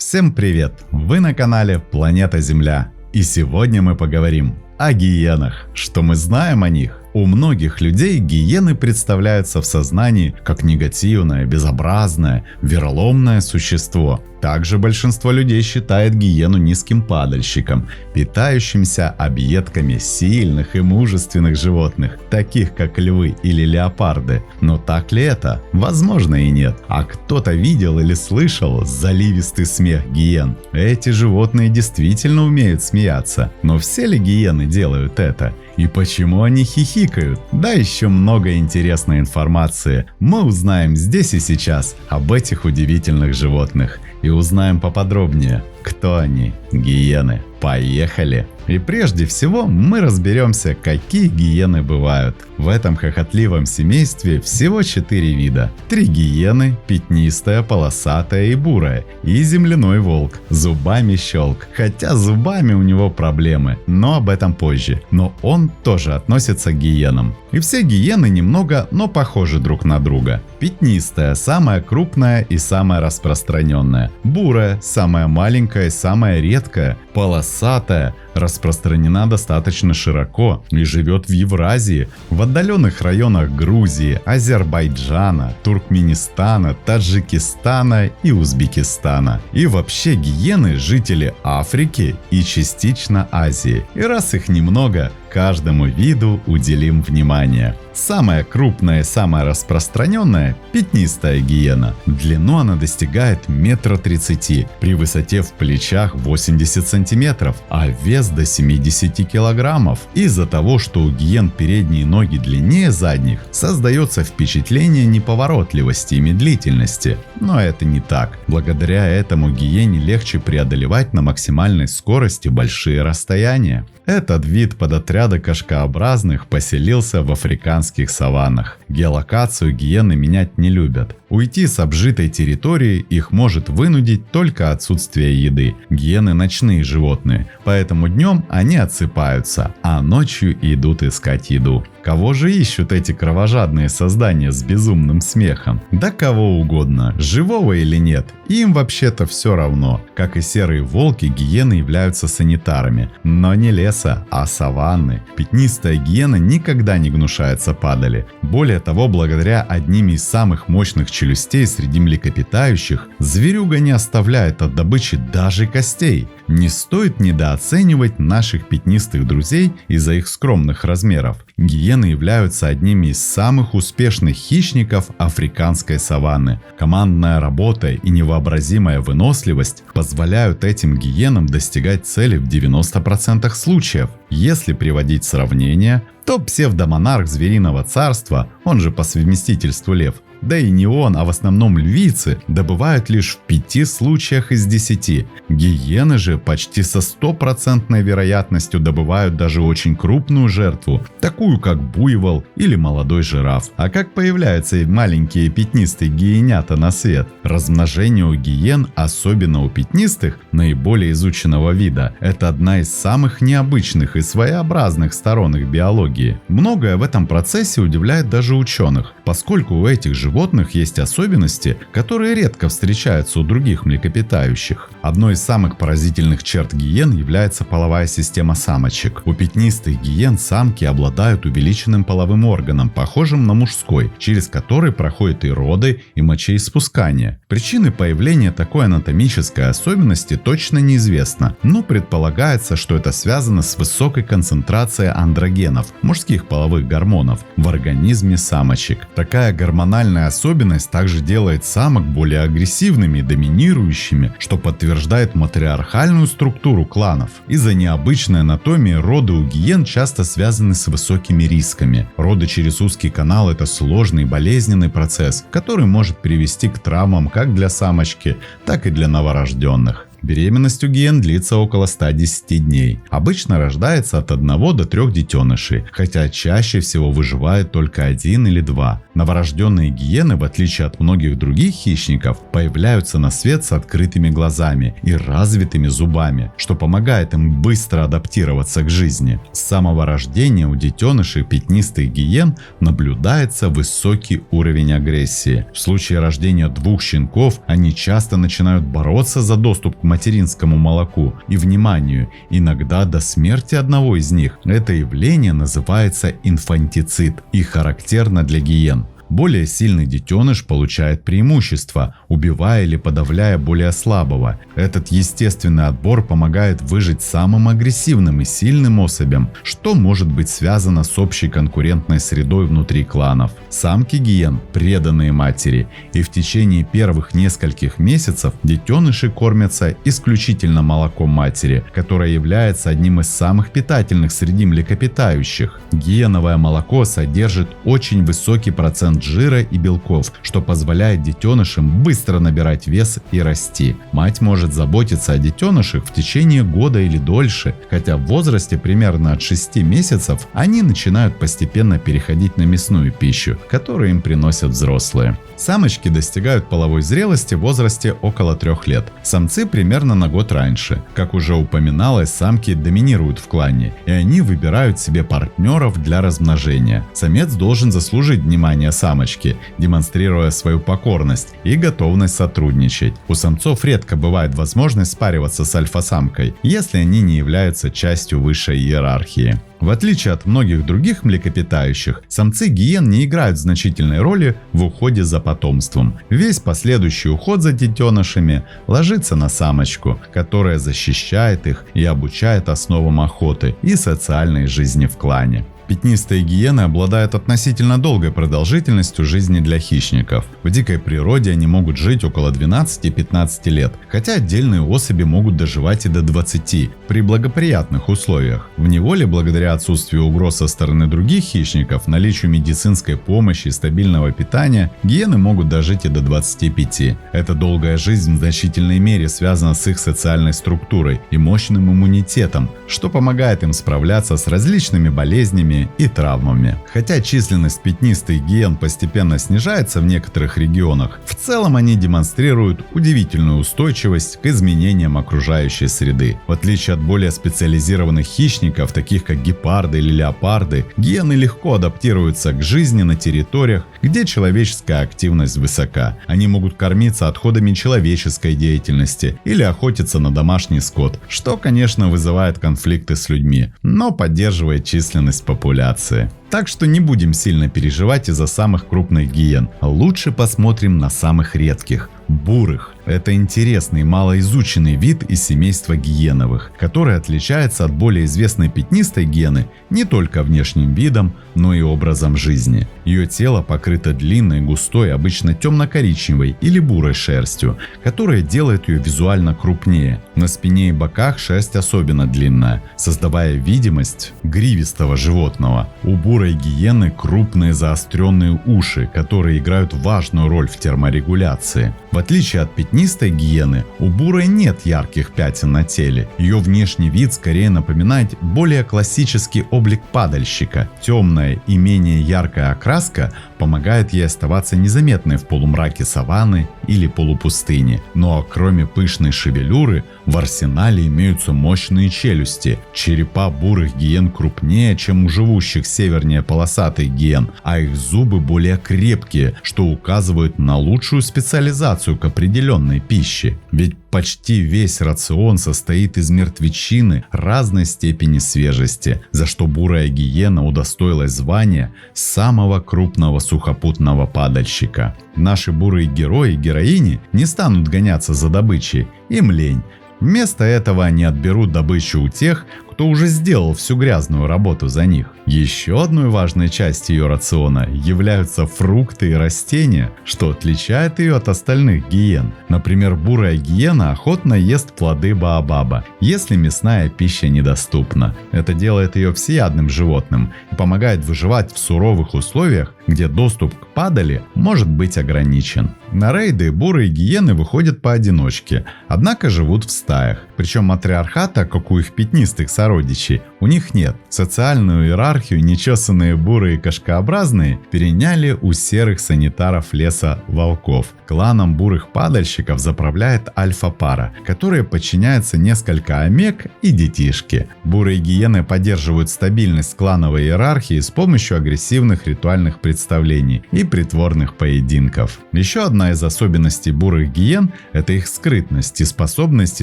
Всем привет! Вы на канале Планета Земля. И сегодня мы поговорим о гиенах. Что мы знаем о них? У многих людей гиены представляются в сознании как негативное, безобразное, вероломное существо. Также большинство людей считает гиену низким падальщиком, питающимся объедками сильных и мужественных животных, таких как львы или леопарды. Но так ли это? Возможно и нет. А кто-то видел или слышал заливистый смех гиен? Эти животные действительно умеют смеяться. Но все ли гиены делают это? И почему они хихикают? Да, еще много интересной информации мы узнаем здесь и сейчас об этих удивительных животных. И узнаем поподробнее, кто они, гиены. Поехали! И прежде всего мы разберемся, какие гиены бывают. В этом хохотливом семействе всего 4 вида. 3 гиены, пятнистая, полосатая и бурая. И земляной волк, зубами щелк. Хотя с зубами у него проблемы, но об этом позже. Но он тоже относится к гиенам. И все гиены немного, но похожи друг на друга. Пятнистая самая крупная и самая распространенная. Бурая самая маленькая и самая редкая. Полосатая распространена достаточно широко и живет в Евразии, в отдаленных районах Грузии, Азербайджана, Туркменистана, Таджикистана и Узбекистана. И вообще гиены – жители Африки и частично Азии. И раз их немного, каждому виду уделим внимание. Самая крупная и самая распространенная – пятнистая гиена. В длину она достигает 1,30 м, при высоте в плечах 80 см, а вес до 70 кг. Из-за того, что у гиен передние ноги длиннее задних, создается впечатление неповоротливости и медлительности. Но это не так. Благодаря этому гиене легче преодолевать на максимальной скорости большие расстояния. Этот вид подотряда кошкообразных поселился в африканских саваннах. Геолокацию гиены менять не любят. Уйти с обжитой территории их может вынудить только отсутствие еды. Гиены ночные животные, поэтому днем они отсыпаются, а ночью идут искать еду. Кого же ищут эти кровожадные создания с безумным смехом? Да кого угодно, живого или нет, им вообще-то все равно. Как и серые волки, гиены являются санитарами, но не леса, а саванны. Пятнистая гиена никогда не гнушается падали. Более того, благодаря одним из самых мощных челюстей среди млекопитающих, зверюга не оставляет от добычи даже костей. Не стоит недооценивать наших пятнистых друзей из-за их скромных размеров. Гиены являются одними из самых успешных хищников африканской саванны. Командная работа и невообразимая выносливость позволяют этим гиенам достигать цели в 90% случаев. Если приводить сравнение, то псевдомонарх звериного царства, он же по совместительству лев, да и не он, а в основном львицы, добывают лишь в 5 случаях из 10. Гиены же почти со 100% вероятностью добывают даже очень крупную жертву, такую как буйвол или молодой жираф. А как появляются маленькие пятнистые гиенята на свет? Размножение у гиен, особенно у пятнистых, наиболее изученного вида, это одна из самых необычных и своеобразных сторон их биологии. Многое в этом процессе удивляет даже ученых, поскольку у этих животных есть особенности, которые редко встречаются у других млекопитающих. Одной из самых поразительных черт гиен является половая система самочек. У пятнистых гиен самки обладают увеличенным половым органом, похожим на мужской, через который проходят и роды, и мочеиспускание. Причины появления такой анатомической особенности точно неизвестно, но предполагается, что это связано с высокой концентрацией андрогенов, мужских половых гормонов, в организме самочек. Такая гормональная особенность также делает самок более агрессивными и доминирующими, что подтверждает матриархальную структуру кланов. Из-за необычной анатомии роды у гиен часто связаны с высокими рисками. Роды через узкий канал – это сложный и болезненный процесс, который может привести к травмам как для самочки, так и для новорожденных. Беременность у гиен длится около 110 дней. Обычно рождается от 1 до 3 детенышей, хотя чаще всего выживает только 1 или 2. Новорожденные гиены, в отличие от многих других хищников, появляются на свет с открытыми глазами и развитыми зубами, что помогает им быстро адаптироваться к жизни. С самого рождения у детенышей пятнистых гиен наблюдается высокий уровень агрессии. В случае рождения 2 щенков они часто начинают бороться за доступ к материнскому молоку и вниманию, иногда до смерти одного из них. Это явление называется инфантицид и характерно для гиен. Более сильный детеныш получает преимущество, убивая или подавляя более слабого. Этот естественный отбор помогает выжить самым агрессивным и сильным особям, что может быть связано с общей конкурентной средой внутри кланов. Самки гиен – преданные матери, и в течение первых нескольких месяцев детеныши кормятся исключительно молоком матери, которое является одним из самых питательных среди млекопитающих. Гиеновое молоко содержит очень высокий процент жира и белков, что позволяет детенышам быстро набирать вес и расти. Мать может заботиться о детенышах в течение года или дольше, хотя в возрасте примерно от 6 месяцев они начинают постепенно переходить на мясную пищу, которую им приносят взрослые. Самочки достигают половой зрелости в возрасте около 3 лет, самцы примерно на год раньше. Как уже упоминалось, самки доминируют в клане, и они выбирают себе партнеров для размножения. Самец должен заслужить внимание самочки, демонстрируя свою покорность и готовность сотрудничать. У самцов редко бывает возможность спариваться с альфа-самкой, если они не являются частью высшей иерархии. В отличие от многих других млекопитающих, самцы гиен не играют значительной роли в уходе за потомством. Весь последующий уход за детенышами ложится на самочку, которая защищает их и обучает основам охоты и социальной жизни в клане. Пятнистые гиены обладают относительно долгой продолжительностью жизни для хищников. В дикой природе они могут жить около 12-15 лет, хотя отдельные особи могут доживать и до 20 при благоприятных условиях. В неволе, благодаря отсутствию угроз со стороны других хищников, наличию медицинской помощи и стабильного питания, гиены могут дожить и до 25. Эта долгая жизнь в значительной мере связана с их социальной структурой и мощным иммунитетом, что помогает им справляться с различными болезнями и травмами. Хотя численность пятнистых гиен постепенно снижается в некоторых регионах, в целом они демонстрируют удивительную устойчивость к изменениям окружающей среды. В отличие от более специализированных хищников, таких как гепарды или леопарды, гиены легко адаптируются к жизни на территориях, где человеческая активность высока. Они могут кормиться отходами человеческой деятельности или охотиться на домашний скот, что, конечно, вызывает конфликты с людьми, но поддерживает численность популяции. Так что не будем сильно переживать из-за самых крупных гиен. Лучше посмотрим на самых редких – бурых. Это интересный малоизученный вид из семейства гиеновых, который отличается от более известной пятнистой гиены не только внешним видом, но и образом жизни. Ее тело покрыто длинной, густой, обычно темно-коричневой или бурой шерстью, которая делает ее визуально крупнее. На спине и боках шерсть особенно длинная, создавая видимость гривистого животного. У бурой гиены крупные заостренные уши, которые играют важную роль в терморегуляции. В отличие от пятнистой гиены, у бурой нет ярких пятен на теле. Ее внешний вид скорее напоминает более классический облик падальщика. Темная и менее яркая окраска помогает ей оставаться незаметной в полумраке саванны или полупустыни. Но кроме пышной шевелюры, в арсенале имеются мощные челюсти. Черепа бурых гиен крупнее, чем у живущих севернее полосатых гиен, а их зубы более крепкие, что указывает на лучшую специализацию к определенной пище. Ведь почти весь рацион состоит из мертвечины разной степени свежести, за что бурая гиена удостоилась звания самого крупного сухопутного падальщика. Наши бурые герои и героини не станут гоняться за добычей, им лень. Вместо этого они отберут добычу у тех, кто уже сделал всю грязную работу за них. Еще одной важной частью ее рациона являются фрукты и растения, что отличает ее от остальных гиен. Например, бурая гиена охотно ест плоды баобаба, если мясная пища недоступна. Это делает ее всеядным животным и помогает выживать в суровых условиях, где доступ к падали может быть ограничен. На рейды бурые гиены выходят поодиночке, однако живут в стаях. Причем матриархата, как у их пятнистых сородичей, у них нет. Социальную иерархию нечесанные бурые кошкообразные переняли у серых санитаров леса волков. Кланом бурых падальщиков заправляет альфа-пара, которая подчиняется несколько омег и детишки. Бурые гиены поддерживают стабильность клановой иерархии с помощью агрессивных ритуальных представлений и притворных поединков. Еще одна из особенностей бурых гиен – это их скрытность и способность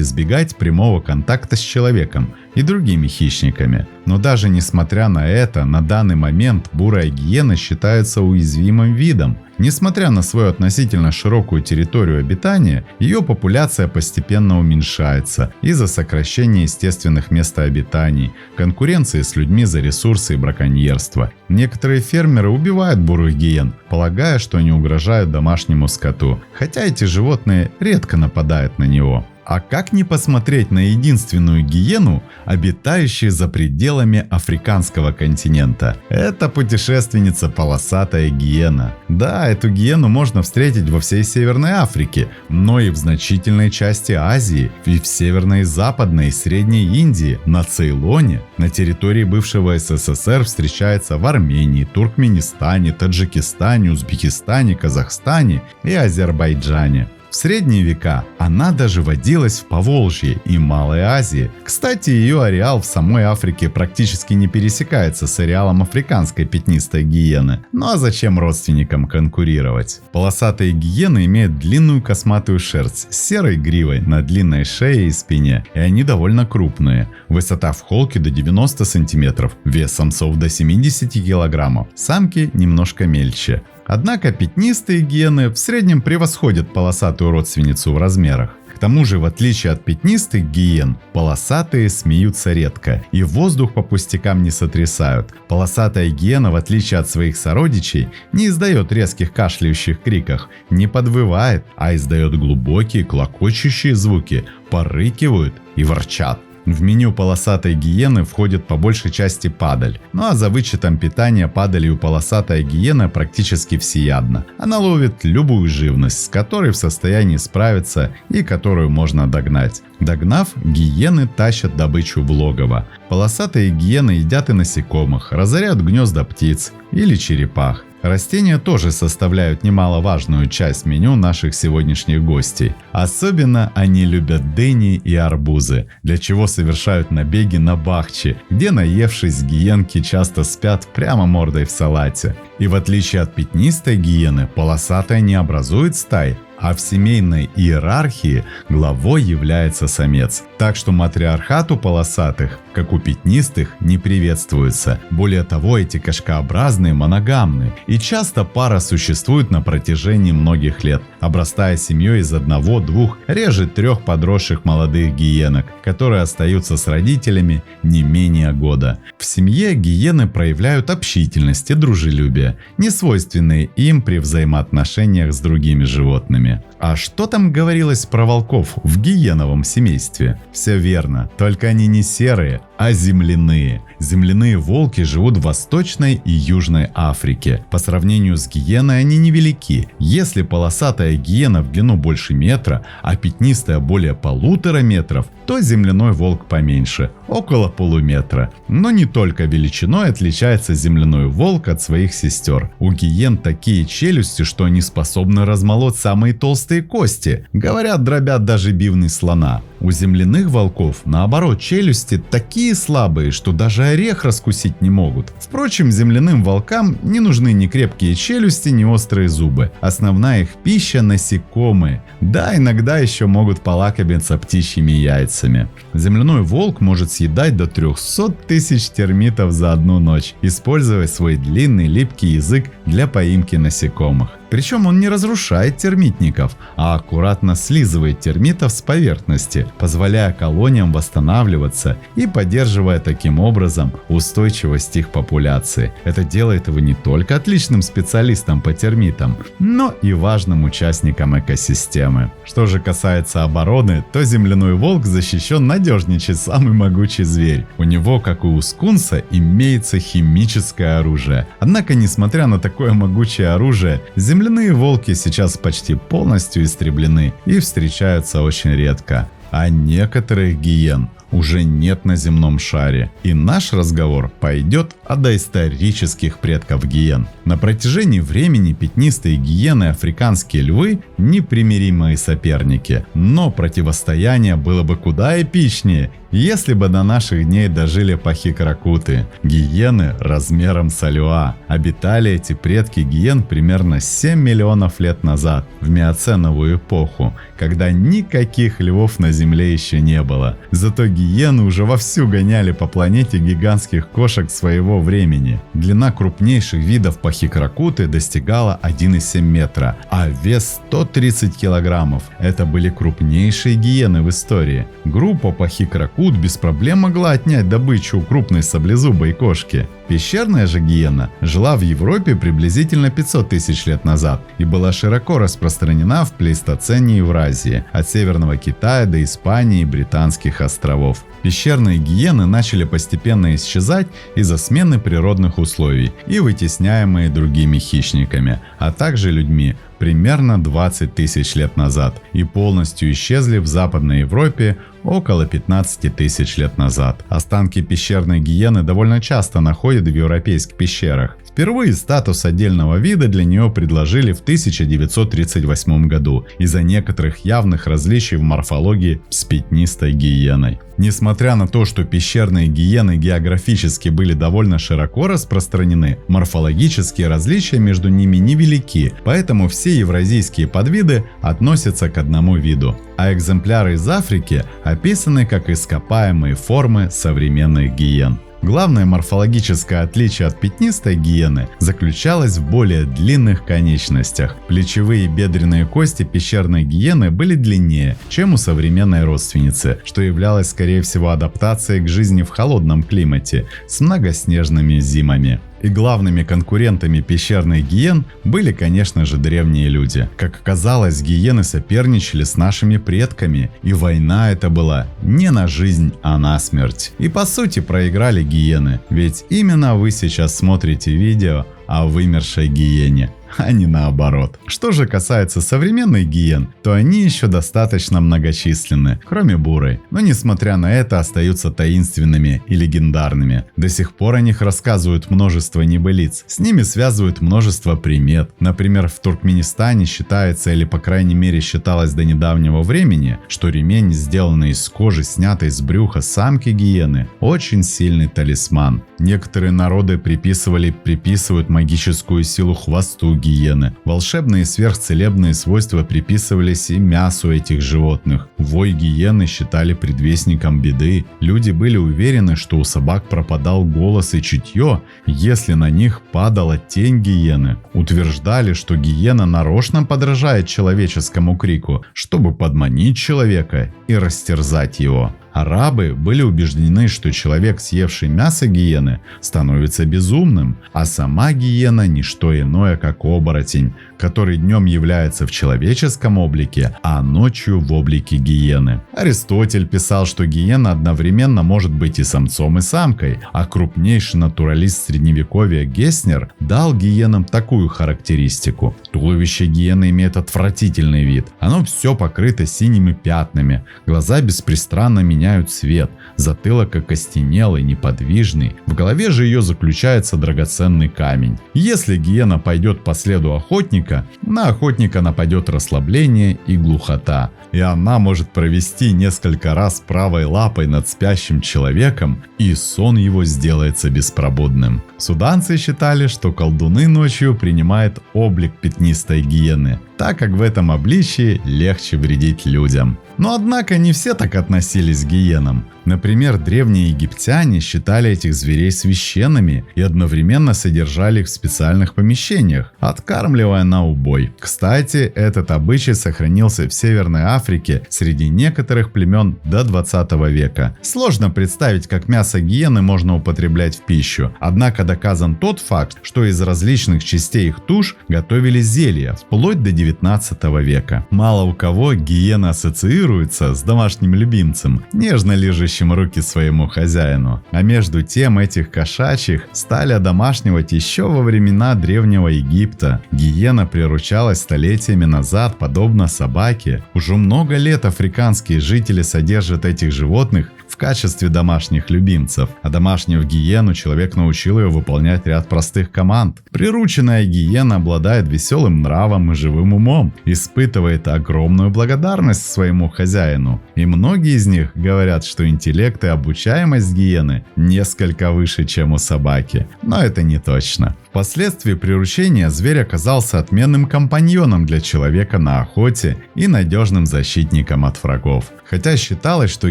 избегать прямого контакта с человеком и другими хищниками. Но даже несмотря на это, на данный момент бурая гиена считается уязвимым видом. Несмотря на свою относительно широкую территорию обитания, ее популяция постепенно уменьшается из-за сокращения естественных местообитаний, конкуренции с людьми за ресурсы и браконьерства. Некоторые фермеры убивают бурых гиен, полагая, что они угрожают домашнему скоту, хотя эти животные редко нападают на него. А как не посмотреть на единственную гиену, обитающую за пределами африканского континента? Это путешественница полосатая гиена. Да, эту гиену можно встретить во всей Северной Африке, но и в значительной части Азии, и в Северной, Западной и Средней Индии, на Цейлоне, на территории бывшего СССР встречается в Армении, Туркменистане, Таджикистане, Узбекистане, Казахстане и Азербайджане. В средние века она даже водилась в Поволжье и Малой Азии. Кстати, ее ареал в самой Африке практически не пересекается с ареалом африканской пятнистой гиены. Ну а зачем родственникам конкурировать? Полосатые гиены имеют длинную косматую шерсть с серой гривой на длинной шее и спине, и они довольно крупные. Высота в холке до 90 см, вес самцов до 70 кг, самки немножко мельче. Однако пятнистые гиены в среднем превосходят полосатую родственницу в размерах. К тому же, в отличие от пятнистых гиен, полосатые смеются редко и воздух по пустякам не сотрясают. Полосатая гиена, в отличие от своих сородичей, не издает резких кашляющих криков, не подвывает, а издает глубокие клокочущие звуки, порыкивают и ворчат. В меню полосатой гиены входит по большей части падаль. Ну а за вычетом питания падалью полосатая гиена практически всеядна. Она ловит любую живность, с которой в состоянии справиться и которую можно догнать. Догнав, гиены тащат добычу в логово. Полосатые гиены едят и насекомых, разоряют гнезда птиц или черепах. Растения тоже составляют немаловажную часть меню наших сегодняшних гостей. Особенно они любят дыни и арбузы, для чего совершают набеги на бахчи, где, наевшись, гиенки часто спят прямо мордой в салате. И в отличие от пятнистой гиены, полосатая не образует стай, а в семейной иерархии главой является самец. Так что матриархат у полосатых, как у пятнистых, не приветствуется. Более того, эти кошкообразные моногамны, и часто пара существует на протяжении многих лет, обрастая семьей из 1-2, реже 3 подросших молодых гиенок, которые остаются с родителями не менее года. В семье гиены проявляют общительность и дружелюбие, не свойственные им при взаимоотношениях с другими животными. А что там говорилось про волков в гиеновом семействе? Все верно, только они не серые, а земляные. Земляные волки живут в Восточной и Южной Африке. По сравнению с гиеной они невелики. Если полосатая гиена в длину больше метра, а пятнистая более 1,5 метра, то земляной волк поменьше, около полуметра. Но не только величиной отличается земляной волк от своих сестер. У гиен такие челюсти, что они способны размолоть самые толстые кости. Говорят, дробят даже бивни слона. У земляных волков, наоборот, челюсти такие слабые, что даже орех раскусить не могут. Впрочем, земляным волкам не нужны ни крепкие челюсти, ни острые зубы. Основная их пища – насекомые. Да, иногда еще могут полакомиться птичьими яйцами. Земляной волк может съедать до 300 тысяч термитов за одну ночь, используя свой длинный липкий язык для поимки насекомых. Причем он не разрушает термитников, а аккуратно слизывает термитов с поверхности, позволяя колониям восстанавливаться и поддерживая таким образом устойчивость их популяции. Это делает его не только отличным специалистом по термитам, но и важным участником экосистемы. Что же касается обороны, то земляной волк защищен надежнее, чем самый могучий зверь. У него, как и у скунса, имеется химическое оружие. Однако, несмотря на такое могучее оружие, земляные волки сейчас почти полностью истреблены и встречаются очень редко. А некоторых гиен уже нет на земном шаре. И наш разговор пойдет о доисторических предках гиен. На протяжении времени пятнистые гиены и африканские львы – непримиримые соперники. Но противостояние было бы куда эпичнее, если бы до наших дней дожили пахикракуты – гиены размером с алюа. Обитали эти предки гиен примерно 7 миллионов лет назад, в миоценовую эпоху, когда никаких львов на Земле еще не было. Зато гиены уже вовсю гоняли по планете гигантских кошек своего времени. Длина крупнейших видов пахикракуты достигала 1,7 метра, а вес 130 килограммов. Это были крупнейшие гиены в истории. Группа пахикракут без проблем могла отнять добычу у крупной саблезубой кошки. Пещерная же гиена жила в Европе приблизительно 500 тысяч лет назад и была широко распространена в плейстоцене Евразии, от Северного Китая до Испании и Британских островов. Пещерные гиены начали постепенно исчезать из-за смены природных условий и вытесняемые другими хищниками, а также людьми примерно 20 тысяч лет назад и полностью исчезли в Западной Европе около 15 тысяч лет назад. Останки пещерной гиены довольно часто находят в европейских пещерах. Впервые статус отдельного вида для нее предложили в 1938 году из-за некоторых явных различий в морфологии с пятнистой гиеной. Несмотря на то, что пещерные гиены географически были довольно широко распространены, морфологические различия между ними невелики, поэтому все евразийские подвиды относятся к одному виду, а экземпляры из Африки описаны как ископаемые формы современных гиен. Главное морфологическое отличие от пятнистой гиены заключалось в более длинных конечностях. Плечевые и бедренные кости пещерной гиены были длиннее, чем у современной родственницы, что являлось скорее всего адаптацией к жизни в холодном климате с многоснежными зимами. И главными конкурентами пещерных гиен были, конечно же, древние люди. Как оказалось, гиены соперничали с нашими предками, и война эта была не на жизнь, а на смерть. И по сути проиграли гиены, ведь именно вы сейчас смотрите видео о вымершей гиене, а не наоборот. Что же касается современных гиен, то они еще достаточно многочисленны, кроме бурой, но несмотря на это остаются таинственными и легендарными. До сих пор о них рассказывают множество небылиц, с ними связывают множество примет. Например, в Туркменистане считается, или по крайней мере считалось до недавнего времени, что ремень, сделанный из кожи, снятый с брюха самки гиены, очень сильный талисман. Некоторые народы приписывают магическую силу хвосту гиены. Волшебные и сверхцелебные свойства приписывались и мясу этих животных. Вой гиены считали предвестником беды. Люди были уверены, что у собак пропадал голос и чутье, если на них падала тень гиены. Утверждали, что гиена нарочно подражает человеческому крику, чтобы подманить человека и растерзать его. Арабы были убеждены, что человек, съевший мясо гиены, становится безумным, а сама гиена – не что иное, как оборотень, который днем является в человеческом облике, а ночью в облике гиены. Аристотель писал, что гиена одновременно может быть и самцом, и самкой, а крупнейший натуралист средневековья Гесснер дал гиенам такую характеристику. Туловище гиены имеет отвратительный вид, оно все покрыто синими пятнами, глаза беспрестанно меняют цвет, затылок окостенелый, неподвижный, в голове же ее заключается драгоценный камень. Если гиена пойдет по следу охотника, на охотника нападет расслабление и глухота, и она может провести несколько раз правой лапой над спящим человеком, и сон его сделается беспробудным. Суданцы считали, что колдуны ночью принимают облик пятнистой гиены, так как в этом обличии легче вредить людям. Но однако не все так относились к гиенам. Например, древние египтяне считали этих зверей священными и одновременно содержали их в специальных помещениях, откармливая на убой. Кстати, этот обычай сохранился в Северной Африке среди некоторых племен до 20 века. Сложно представить, как мясо гиены можно употреблять в пищу, однако доказан тот факт, что из различных частей их туш готовили зелья вплоть до 19 века. Мало у кого гиена ассоциируется с домашним любимцем, нежно лижущим руки своему хозяину. А между тем этих кошачьих стали одомашнивать еще во времена Древнего Египта. Гиена приручалась столетиями назад, подобно собаке. Уже много лет африканские жители содержат этих животных в качестве домашних любимцев. А домашнюю гиену человек научил ее выполнять ряд простых команд. Прирученная гиена обладает веселым нравом и живым умом, испытывает огромную благодарность своему хозяину. И многие из них говорят, что интеллект и обучаемость гиены несколько выше, чем у собаки. Но это не точно. Впоследствии приручения зверь оказался отменным компаньоном для человека на охоте и надежным защитником от врагов. Хотя считалось, что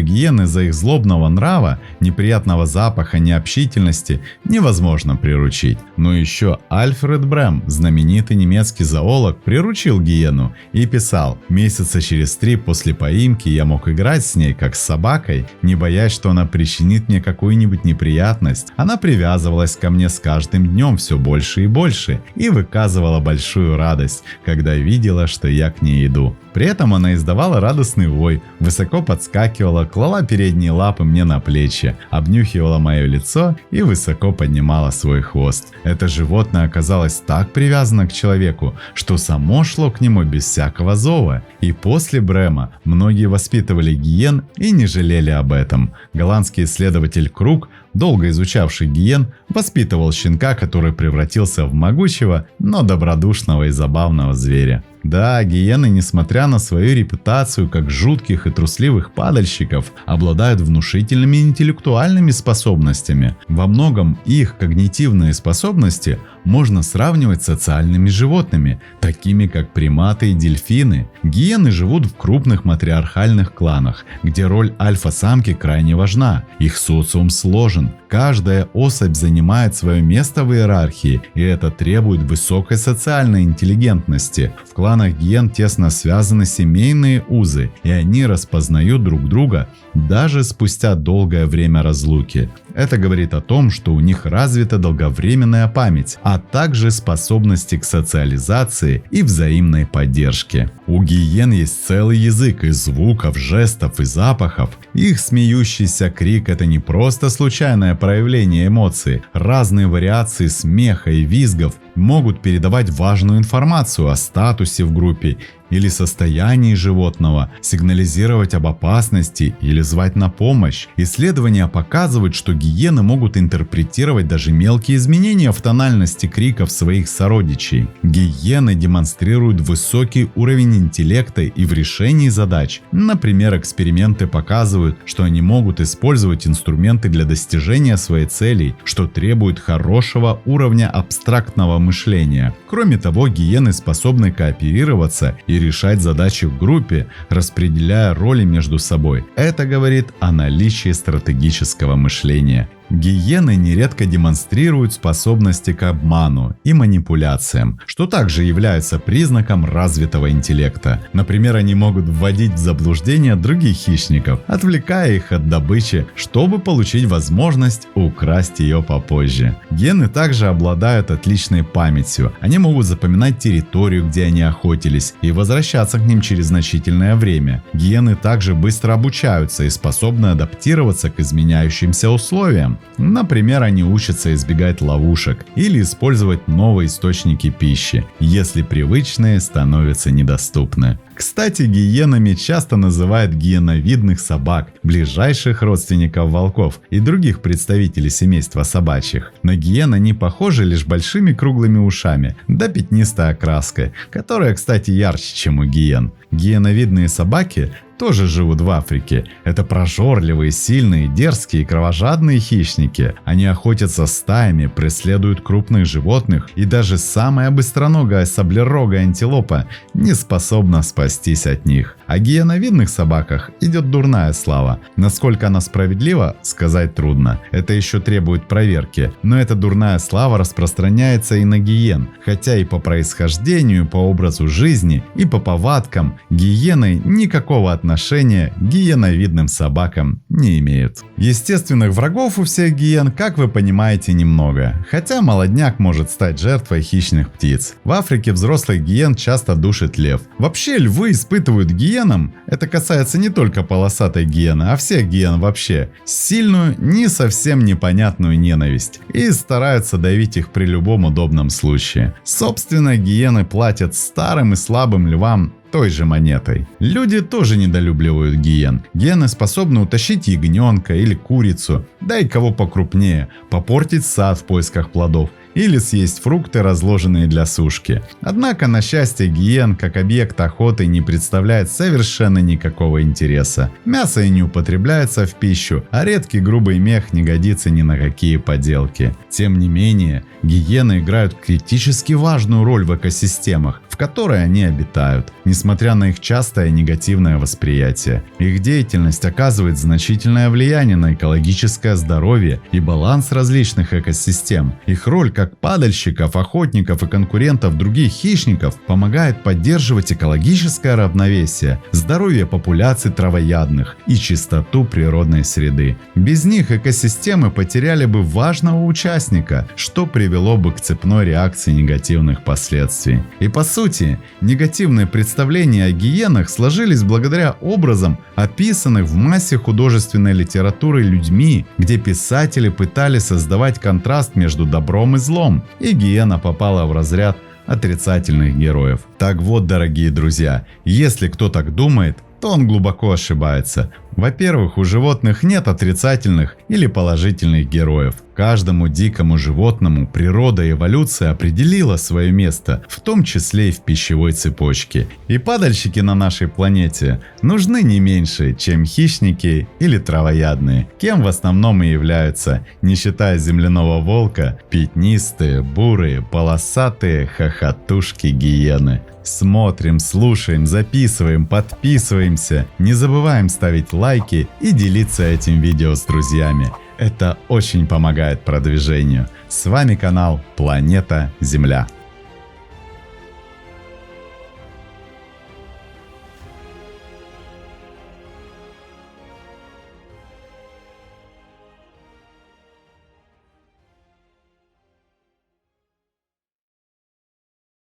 гиен из-за их злобного нрава, неприятного запаха, необщительности невозможно приручить. Но еще Альфред Брем, знаменитый немецкий зоолог, приручил гиену и писал: «Месяца через 3 после поимки я мог играть с ней, как с собакой, не боясь, что она причинит мне какую-нибудь неприятность. Она привязывалась ко мне с каждым днем все больше и больше и выказывала большую радость, когда видела, что я к ней иду. При этом она издавала радостный вой, высоко подскакивала, клала передние лапы мне на плечи, обнюхивала мое лицо и высоко поднимала свой хвост. Это животное оказалось так привязано к человеку, что само шло к нему без всякого зова. И после Брема многие воспитывали гиен и не жалели об этом. Голландский исследователь Круг, долго изучавший гиен, воспитывал щенка, который превратился в могучего, но добродушного и забавного зверя. Да, гиены, несмотря на свою репутацию как жутких и трусливых падальщиков, обладают внушительными интеллектуальными способностями. Во многом их когнитивные способности можно сравнивать с социальными животными, такими как приматы и дельфины. Гиены живут в крупных матриархальных кланах, где роль альфа-самки крайне важна. Их социум сложен. Каждая особь занимает свое место в иерархии, и это требует высокой социальной интеллигентности. В кланах гиен тесно связаны семейные узы, и они распознают друг друга даже спустя долгое время разлуки. Это говорит о том, что у них развита долговременная память, а также способности к социализации и взаимной поддержке. У гиен есть целый язык из звуков, жестов и запахов. Их смеющийся крик – это не просто случайное проявление эмоций. Разные вариации смеха и визгов могут передавать важную информацию о статусе в группе или состоянии животного, сигнализировать об опасности или звать на помощь. Исследования показывают, что гиены могут интерпретировать даже мелкие изменения в тональности криков своих сородичей. Гиены демонстрируют высокий уровень интеллекта и в решении задач. Например, эксперименты показывают, что они могут использовать инструменты для достижения своей цели, что требует хорошего уровня абстрактного мышления. Кроме того, гиены способны кооперироваться и решать задачи в группе, распределяя роли между собой. Это говорит о наличии стратегического мышления. Гиены нередко демонстрируют способности к обману и манипуляциям, что также является признаком развитого интеллекта. Например, они могут вводить в заблуждение других хищников, отвлекая их от добычи, чтобы получить возможность украсть ее попозже. Гиены также обладают отличной памятью. Они могут запоминать территорию, где они охотились, и возвращаться к ним через значительное время. Гиены также быстро обучаются и способны адаптироваться к изменяющимся условиям. Например, они учатся избегать ловушек или использовать новые источники пищи, если привычные становятся недоступны. Кстати, гиенами часто называют гиеновидных собак, ближайших родственников волков и других представителей семейства собачьих. На гиен они похожи лишь большими круглыми ушами, да пятнистой окраской, которая, кстати, ярче, чем у гиен. Гиеновидные собаки тоже живут в Африке. Это прожорливые, сильные, дерзкие и кровожадные хищники. Они охотятся стаями, преследуют крупных животных, и даже самая быстроногая саблерогая антилопа не способна спастись от них. О гиеновидных собаках идет дурная слава. Насколько она справедлива, сказать трудно. Это еще требует проверки. Но эта дурная слава распространяется и на гиен. Хотя и по происхождению, по образу жизни и по повадкам гиены никакого отношения к гиеновидным собакам не имеют. Естественных врагов у всех гиен, как вы понимаете, немного. Хотя молодняк может стать жертвой хищных птиц. В Африке взрослых гиен часто душит лев. Вообще львы испытывают гиенам, это касается не только полосатой гиены, а всех гиен вообще, сильную, не совсем непонятную ненависть и стараются давить их при любом удобном случае. Собственно, гиены платят старым и слабым львам той же монетой. Люди тоже недолюбливают гиен. Гиены способны утащить ягненка или курицу, да и кого покрупнее, попортить сад в поисках плодов или съесть фрукты, разложенные для сушки. Однако, на счастье, гиен как объект охоты не представляет совершенно никакого интереса. Мясо и не употребляется в пищу, а редкий грубый мех не годится ни на какие поделки. Тем не менее, гиены играют критически важную роль в экосистемах, в которой они обитают, несмотря на их частое негативное восприятие. Их деятельность оказывает значительное влияние на экологическое здоровье и баланс различных экосистем. Их роль как падальщиков, охотников и конкурентов других хищников помогает поддерживать экологическое равновесие, здоровье популяций травоядных и чистоту природной среды. Без них экосистемы потеряли бы важного участника, что привело бы к цепной реакции негативных последствий. И по сути, негативные представления о гиенах сложились благодаря образам, описанных в массе художественной литературы людьми, где писатели пытались создавать контраст между добром и злом, и гиена попала в разряд отрицательных героев. Так вот, дорогие друзья, если кто так думает, то он глубоко ошибается. Во-первых, у животных нет отрицательных или положительных героев. Каждому дикому животному природа и эволюция определила свое место, в том числе и в пищевой цепочке. И падальщики на нашей планете нужны не меньше, чем хищники или травоядные, кем в основном и являются, не считая земляного волка, пятнистые, бурые, полосатые хохотушки гиены. Смотрим, слушаем, записываем, подписываемся. Не забываем ставить лайки и делиться этим видео с друзьями. Это очень помогает продвижению. С вами канал Планета Земля.